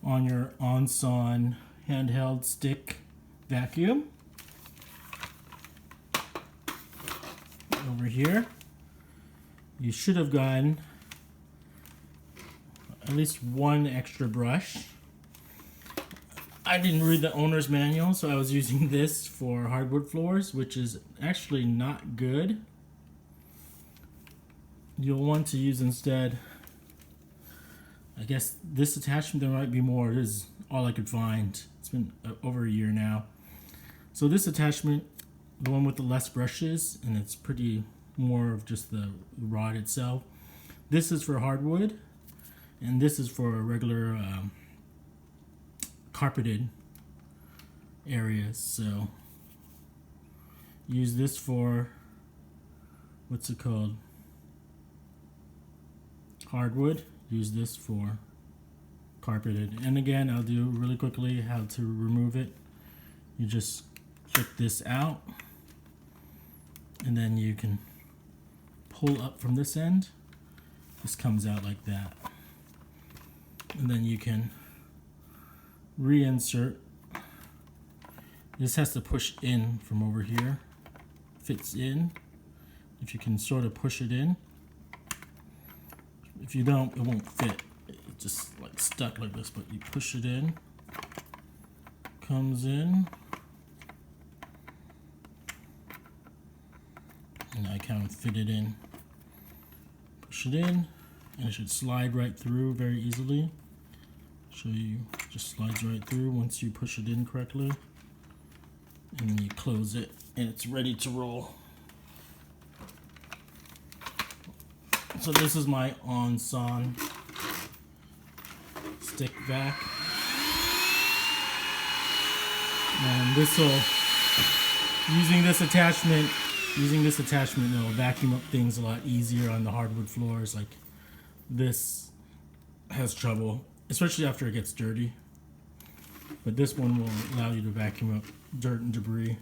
on your Onson handheld stick vacuum. Over here, you should have gotten at least one extra brush. I didn't read the owner's manual, so I was using this for hardwood floors, which is actually not good. You'll want to use instead, I guess this attachment. There might be more. This is all I could find. It's been over a year now. So this attachment, the one with the less brushes, and it's pretty more of just the rod itself. This is for hardwood, and this is for regular carpeted areas. So use this for, what's it called, hardwood. Use this for carpeted. And again, I'll do really quickly how to remove it. You just click this out, and then you can pull up from this end. This comes out like that, and then you can reinsert. This has to push in from over here. Fits in. If you can sort of push it in. If you don't, it won't fit. It's just like stuck like this, but you push it in. Comes in. And I kind of fit it in. Push it in, and it should slide right through very easily. Show you, just slides right through once you push it in correctly. And then you close it, and it's ready to roll. So this is my Onson Stick Vac. And this will, using this attachment, it'll vacuum up things a lot easier on the hardwood floors. Like this has trouble, especially after it gets dirty. But this one will allow you to vacuum up dirt and debris.